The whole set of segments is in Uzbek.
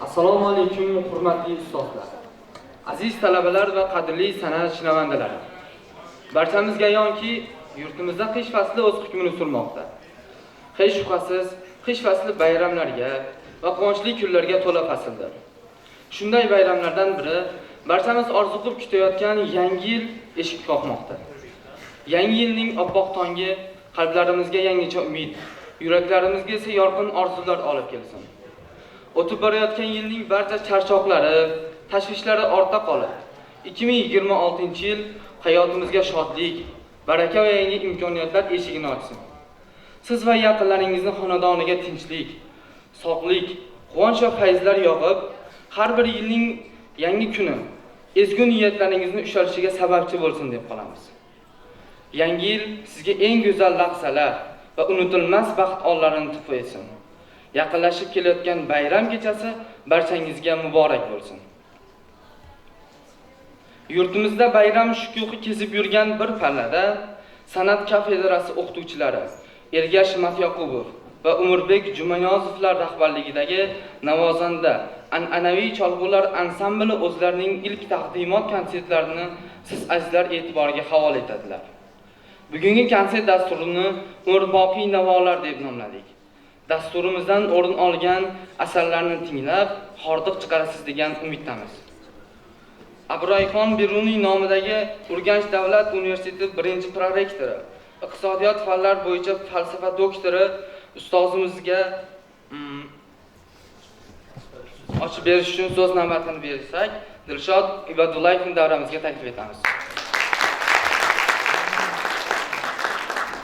Assalomu alaykum hurmatli ustozlar. Aziz talabalar va qadrli san'at shinavandalari. Barchamizga ayonki, yurtimizda qish fasli o'z hukmini surmoqda. Hech shubhasiz, qish fasli bayramlarga va quvonchli kunlarga to'la fasldir. Shunday bayramlardan biri barchamiz orzu qilib kutayotgan yangi yil eshik qoqmoqda. Yangi yilning oppoq tongi qalblarimizga yangicha umid, yuraklarimizga esa yorqin orzular olib kelsin. O'tib borayotgan yilning barcha charchoqlari, tashvishlari ortda qolib, 2026-yil hayotimizga shodlik, baraka va yangi imkoniyatlar eshigini ochsin. Siz va yaqinlaringizning xonadoniga tinchlik, sog'lik, quvonch va fayzlar yog'ib, har bir yilning yangi kuni ezgu niyatlaringizni ushalishiga sababchi bo'lsin deb qolamiz. Yangi yil sizga eng go'zal lahzalar va unutilmas baxt onlarini tuhfa etsin. Yaqinlashib kelayotgan bayram kechasi barchangizga muborak bo'lsin. Yurtimizda bayram shukuhi kezib yurgan bir pallada San'at kafedrasi o'qituvchilari Ergash Matyoqubov va Umurbek Jumaniyozovlar rahbarligidagi Navozanda an'anaviy cholg'ular ansambli o'zlarining ilk taqdimot konsertlarini siz azizlar e'tiboriga havola etadilar. Bugungi konsert dasturini Umrboqiy navolar deb nomladik. Dasturimizdan o'rin olgan asarlarni tinglab, hordiq chiqarasiz degan umiddamiz. Abroyxon Beruniy nomidagi Urganch davlat universiteti birinchi prorektori, iqtisodiyot fanlar bo'yicha falsafa doktori ustozimizga ochib berish uchun so'z navbatini bersak, Dilshod Ibadullayevni davramizga taklif etamiz.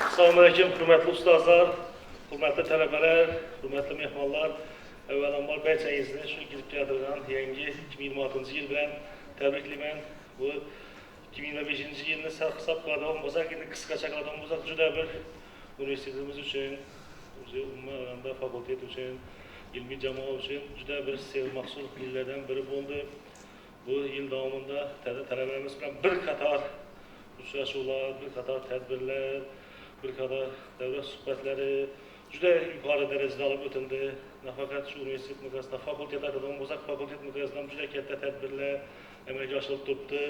Assalomu alaykum, hurmatli ustozlar, hurmatli talabalar, hurmatli mehmonlar. Avvalambor barchangizni shu kelib keladigan yangi 2026-yil bilan tabriklayman. Bu 2025-yilni hisob qiladigan bo'lsak, endi qisqacha qiladigan bo'lsak, juda bir universitetimiz uchun, umuman fakultet uchun, ilmiy jamoa uchun juda bir sevimli yillardan biri bo'ldi. Bu yil davomida talabalarimiz bilan bir qator uchrashuvlar, bir qator tadbirlar, bir qator davlat suhbatlari juda yuqori darajada olib o'tildi. Nafaqat shu universitet miqyosida, fakultet aytadigan bo'lsak, fakultet miqyosida ham juda katta tadbirlar amalga oshirilib turibdi.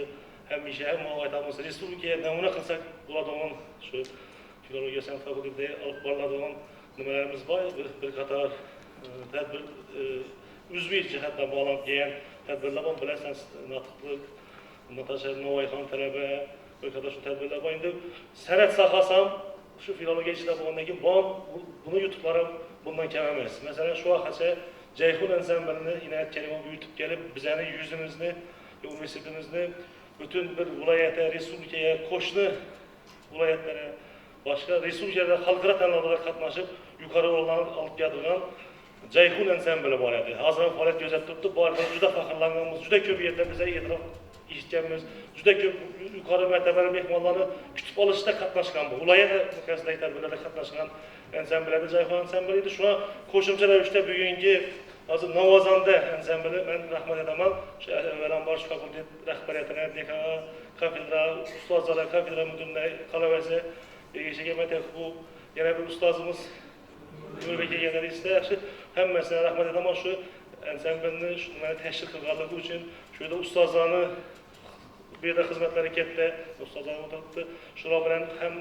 Hamisha ham aytamiz, respublikaga namuna qilsak bo'ladigan shu filologiya san'at fakultetida olib boriladigan nimalarimiz bor. Bir qator tadbir uzviy jihatdan bog'langan tadbirlar bor. Bilasizlar, Notiqlik, Natasha Novoyxon talaba, bir qator shu tadbirlar bor. Endi san'at sohasi ham shu filologiya ichida bo'lgandan keyin buni yutuqlari bundan kam emas. Masalan, shu vaqtgacha Jayhun ansamblini Inoyat Karimov yutib kelib, bizning yuzimizni, universitetimizni butun bir viloyatga, respublikaga, qo'shni viloyatlarga, boshqa respublikalarda xalqaro tanlovlarda qatnashib, yuqori o'rinlarni olib keladigan Jayhun ansambli bor edi. Hozir ham faoliyat ko'rsatib turibdi. Bu yerda juda faxrlanganmiz, juda ko'p yerda bizga e'tirof eshitganmiz, juda ko'p yuqori martabali mehmonlarni kutib olishda qatnashgan bu. Viloyat miqyosidagi tadbirlarda qatnashgan ansamblarda Jayhun ansambli edi. Shuna qo'shimcha ravishda bugungi hozir Navozanda ansambli, men rahmat aytaman. Shu avvalambor shu fakultet rahbariyatiga, dekana, kafedra ustozlar, kafedra mudirlari, qalavasi egishiga bu yana bir ustozimiz Umurbek kelganingizda hammasine rahmat aytaman. Shu ansamblni shunday tashkil qilganligi uchun, shu yerda ustozlarni bu yerda xizmatlari katta, ustozlar o'tiribdi. Shular bilan ham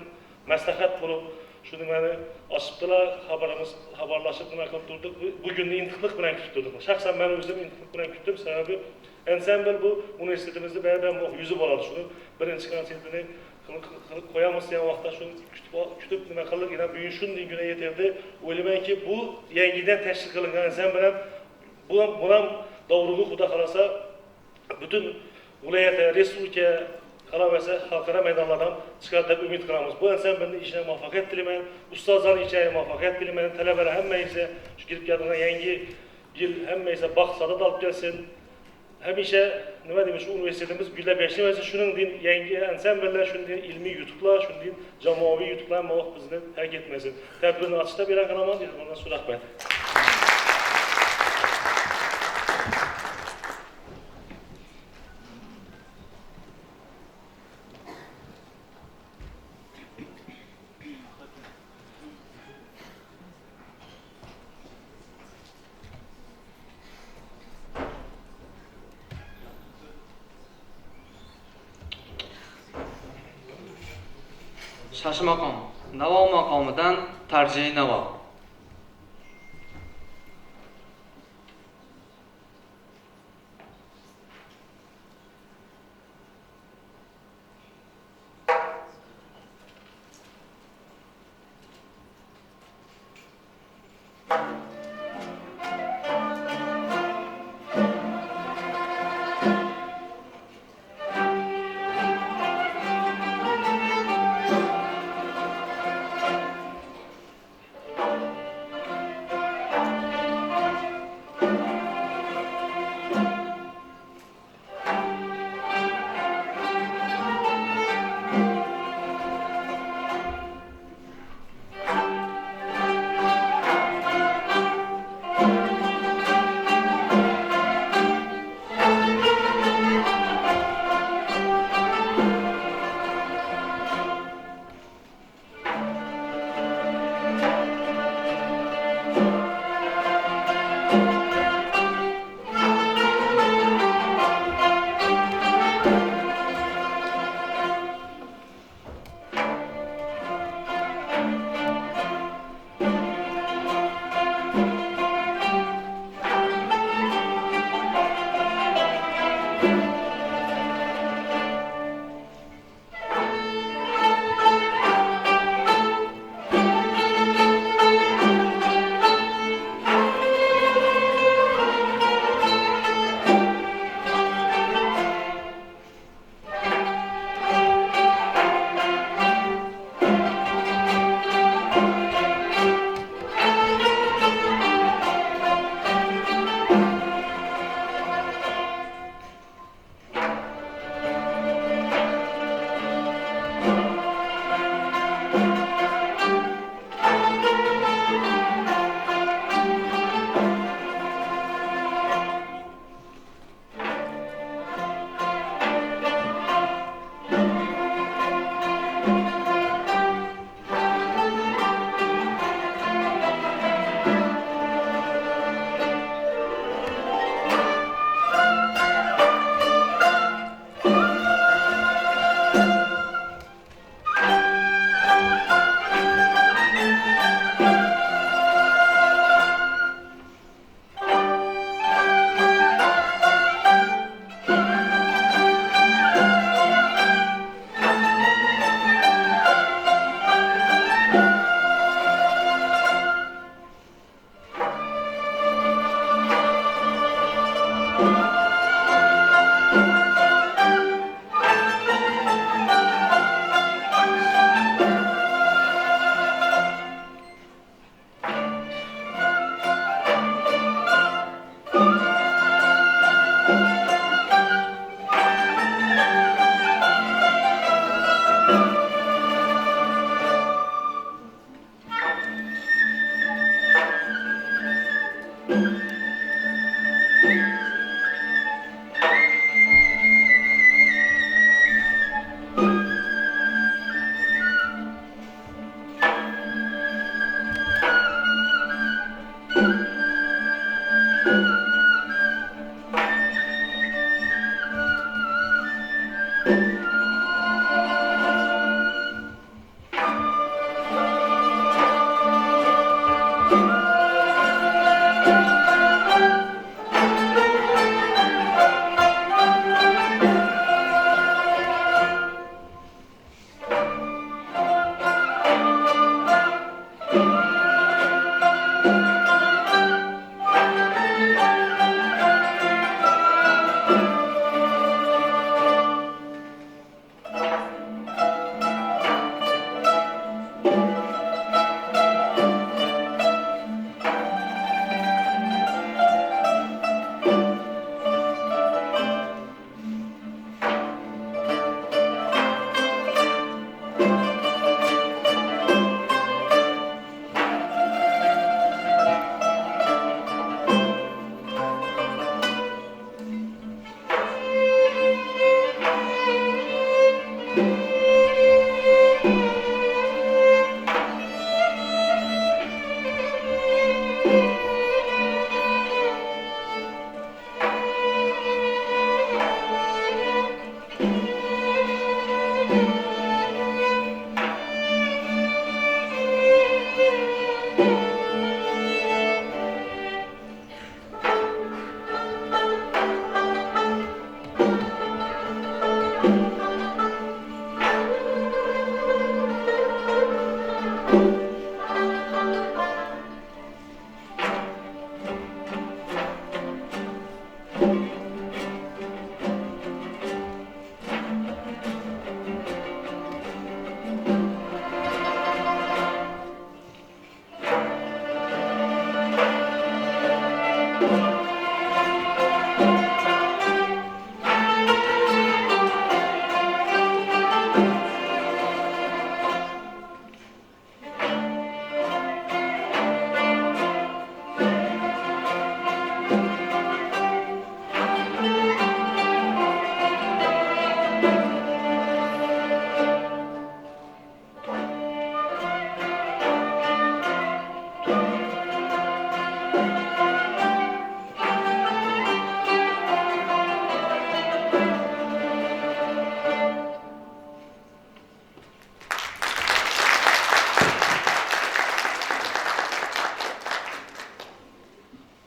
maslahat bo'lib, shu nimani ochibdilar, xabarlashib nima qilib turdik. Bugunni intiqlik bilan kutib turdik. Shaxsan men o'zim intiqlik bilan kutdim, sababi ansambl bu universitetimizda baribir yuzi bo'ladi. Shuni birinchi konsertini qilib qo'yamiz degan vaqtda shuni kutib nima qildik, yana bugun shunday kuniga yetildi. O'ylaymanki, bu yangidan tashkil qilingan ansambl bu ham davriga xudo xolasa butun viloyat, respublika qalavasi xalqaro maydonlardan chiqadi deb umid qilamiz. Bu ansamblning ishiga muvaffaqiyat tilayman, ustozlarning ishiga muvaffaqiyat tilayman, talabalar hammangizga shu kelib keladigan yangi yil hammangizga baxt saodat olib kelsin. Hamisha nima deymiz, shu universitetimiz gullab yashayversin, shuningdek yangi ansambllar, shuningdek ilmiy yutuqlar, shuningdek jamoaviy yutuqlar bizni tark etmasin. Tadbirni ochishda beran qilaman deydi. Bundan so'ng rahmat. Shashmaqom, Navo maqomidan tarjei Navo.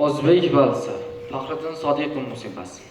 O'zbek valsi, Faxriddin Sodiqov musiqasi.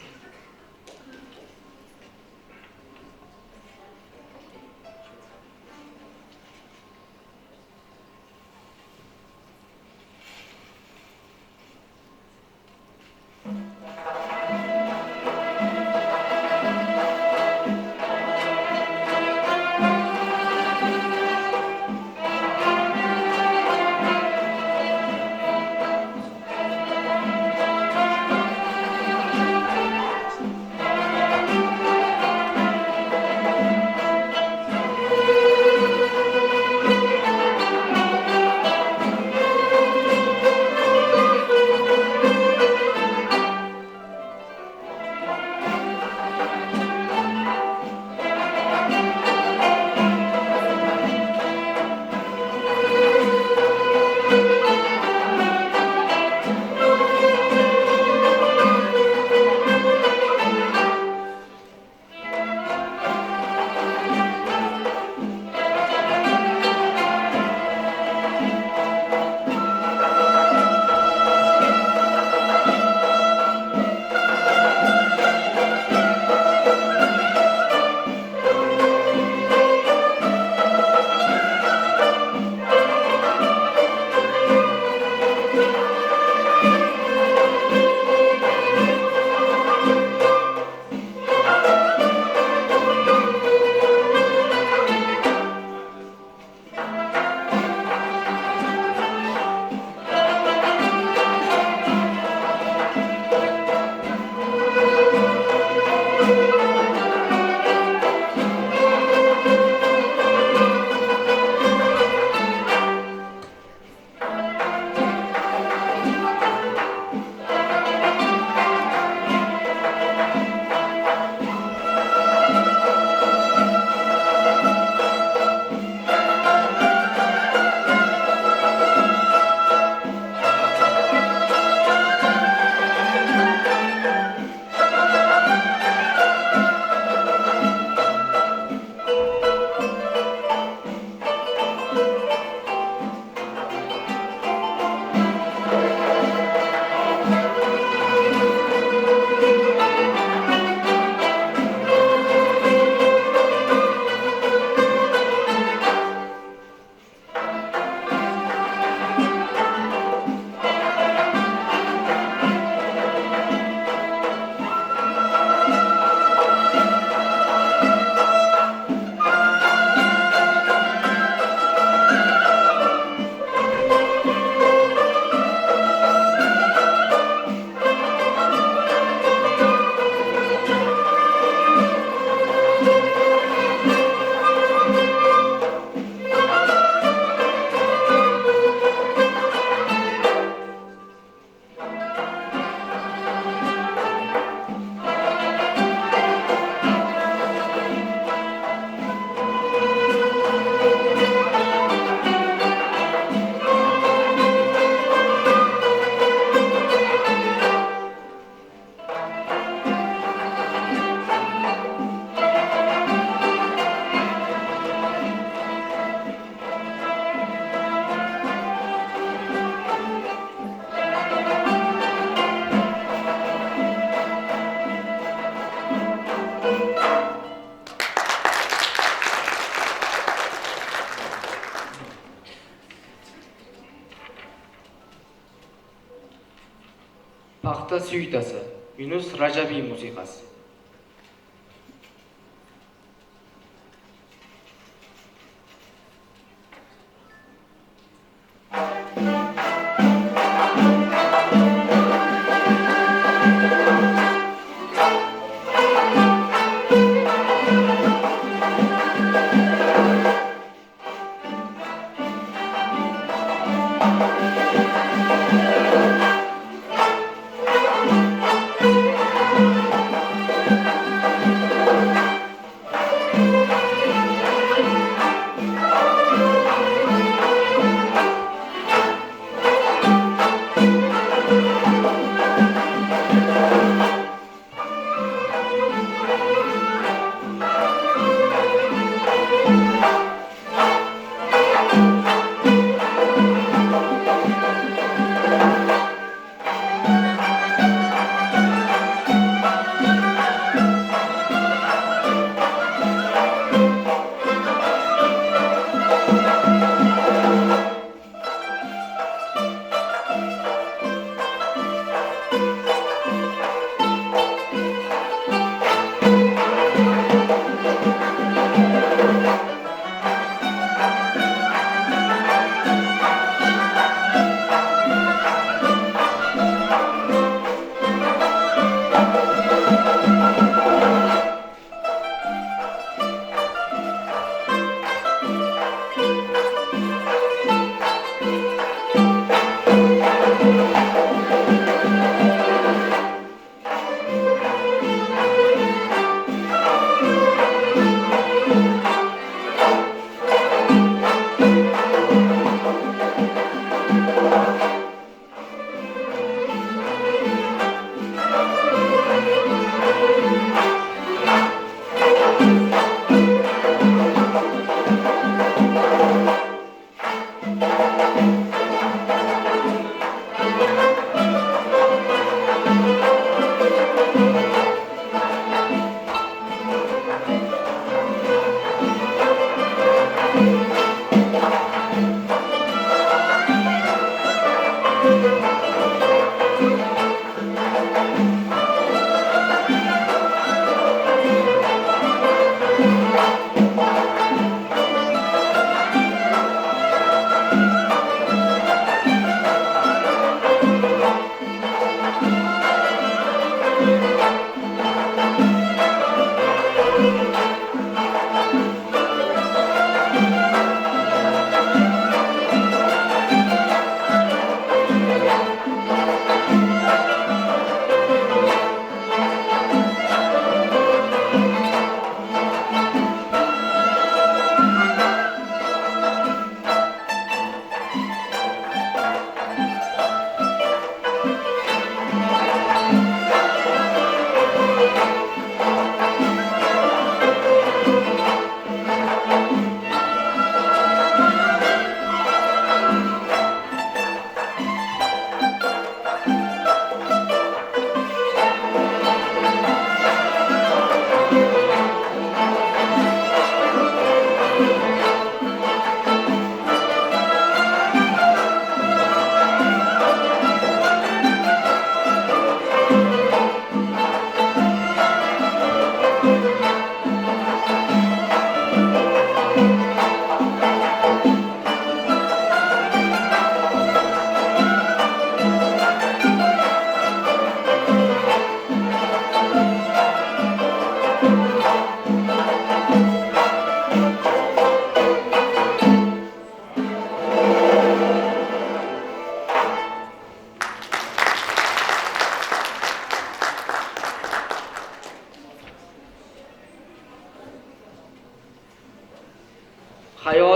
Paxta suytasi, Yunus Rajabiy musiqasi.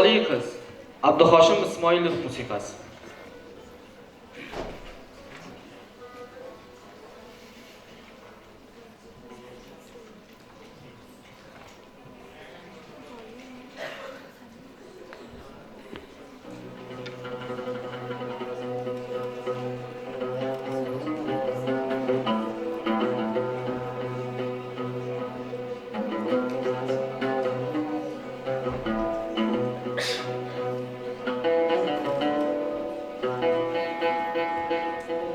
Xiyoly qiz. Abduhoshim Ismoilov musiqasi.